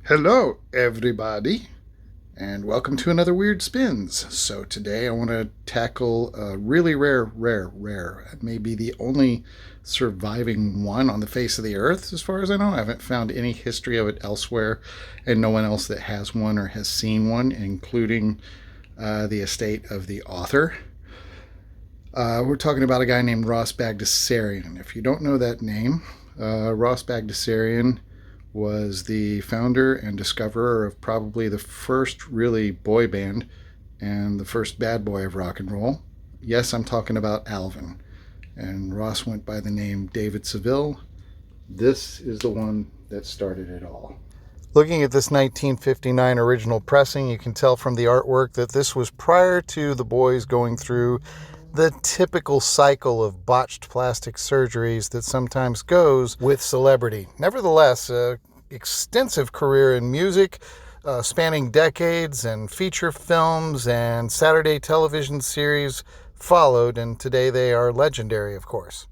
Hello, everybody, and welcome to another Weird Spins. So today I want to tackle a really rare. It may be the only surviving one on the face of the earth, as far as I know. I haven't found any history of it elsewhere, and no one else that has one or has seen one, including the estate of the author. We're talking about a guy named Ross Bagdasarian. If you don't know that name, Ross Bagdasarian was the founder and discoverer of probably the first really boy band and the first bad boy of rock and roll. Yes, I'm talking about Alvin. And Ross went by the name David Seville. This is the one that started it all. Looking at this 1959 original pressing, you can tell from the artwork that this was prior to the boys going through the typical cycle of botched plastic surgeries that sometimes goes with celebrity. Nevertheless, extensive career in music, spanning decades, and feature films and Saturday television series followed, and today they are legendary, of course.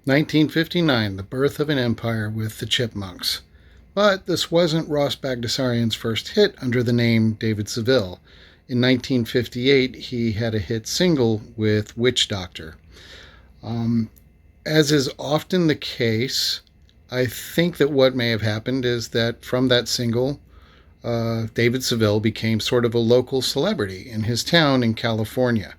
"1959, the birth of an empire with the Chipmunks." But this wasn't Ross Bagdasarian's first hit under the name David Seville. In 1958, he had a hit single with Witch Doctor. As is often the case, I think that what may have happened is that from that single, David Seville became sort of a local celebrity in his town in California.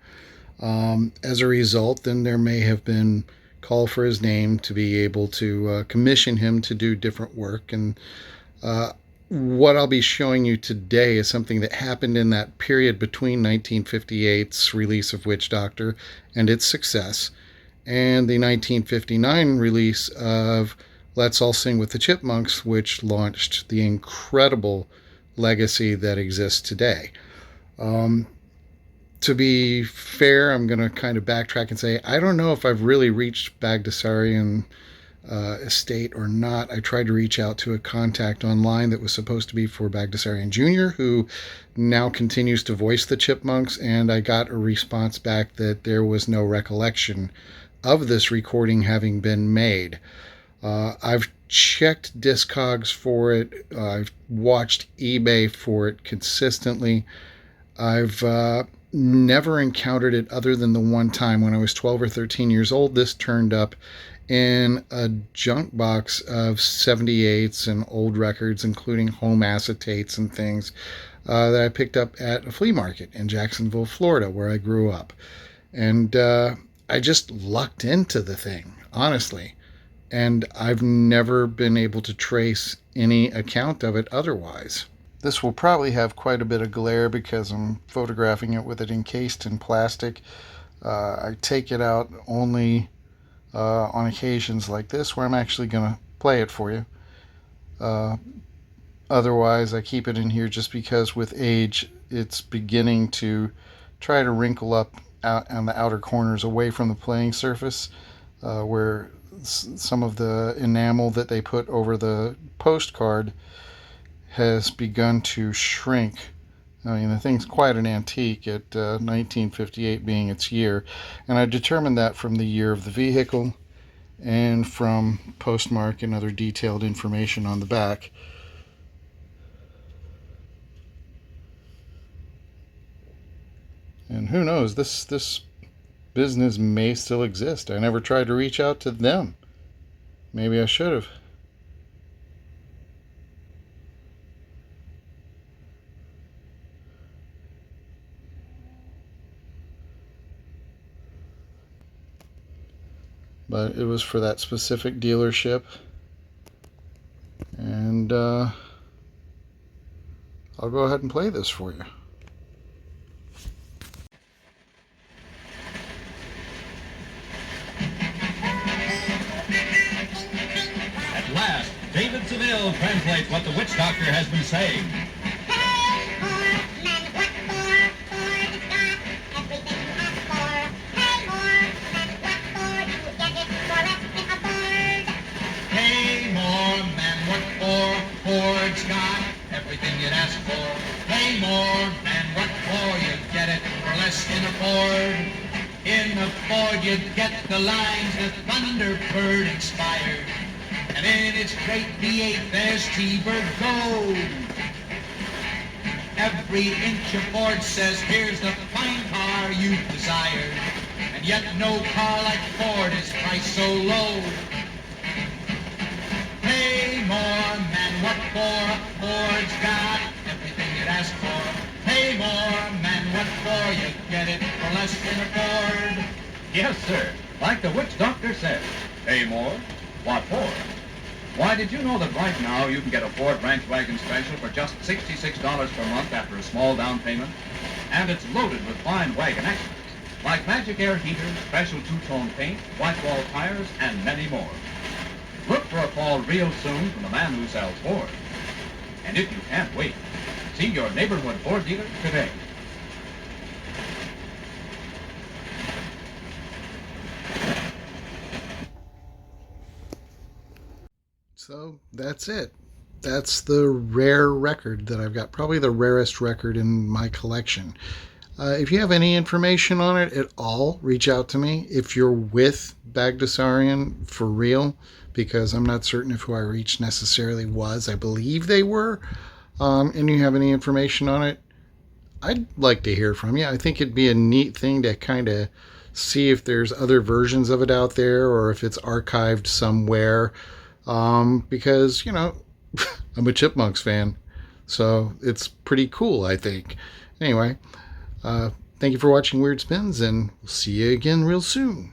As a result, then there may have been call for his name to be able to commission him to do different work. And what I'll be showing you today is something that happened in that period between 1958's release of Witch Doctor and its success, and the 1959 release of Let's All Sing with the Chipmunks, which launched the incredible legacy that exists today. To be fair, I'm going to kind of backtrack and say, I don't know if I've really reached Bagdasarian estate or not. I tried to reach out to a contact online that was supposed to be for Bagdasarian Jr., who now continues to voice the Chipmunks, and I got a response back that there was no recollection of this recording having been made. I've checked Discogs for it. I've watched eBay for it consistently. I've never encountered it other than the one time when I was 12 or 13 years old. This turned up in a junk box of 78s and old records, including home acetates and things that I picked up at a flea market in Jacksonville, Florida, where I grew up. And I just lucked into the thing, honestly. And I've never been able to trace any account of it otherwise. This will probably have quite a bit of glare because I'm photographing it with it encased in plastic. I take it out only on occasions like this where I'm actually going to play it for you. Otherwise, I keep it in here just because with age, it's beginning to try to wrinkle up out on the outer corners away from the playing surface, where some of the enamel that they put over the postcard has begun to shrink. I mean, the thing's quite an antique at 1958 being its year, and I determined that from the year of the vehicle and from postmark and other detailed information on the back. And who knows, this business may still exist. I never tried to reach out to them. Maybe I should have. But it was for that specific dealership, and I'll go ahead and play this for you. At last, David Seville translates what the witch doctor has been saying. Ford's got everything you'd ask for. Pay more, and what for? You get it for less than a Ford. In the Ford you'd get the lines that Thunderbird inspired. And in its great V8 there's T-Bird Go. Every inch of Ford says here's the fine car you've desired. And yet no car like Ford is priced so low. Pay more, man, what for? Ford's got everything you'd ask for. Pay more, man, what for? You get it for less than a Ford. Yes, sir. Like the witch doctor said. Pay more? What for? Why, did you know that right now you can get a Ford Ranch Wagon Special for just $66 per month after a small down payment? And it's loaded with fine wagon extras, like magic air heaters, special two-tone paint, white wall tires, and many more. Look for a call real soon from the man who sells Ford. And if you can't wait, see your neighborhood Ford dealer today. So that's it. That's the rare record that I've got, probably the rarest record in my collection. If you have any information on it at all, reach out to me. If you're with Bagdasarian for real, because I'm not certain if who I reached necessarily was. I believe they were. And you have any information on it, I'd like to hear from you. I think it'd be a neat thing to kind of see if there's other versions of it out there or if it's archived somewhere. Because, I'm a Chipmunks fan. So it's pretty cool, I think. Anyway, thank you for watching Weird Spins, and we'll see you again real soon.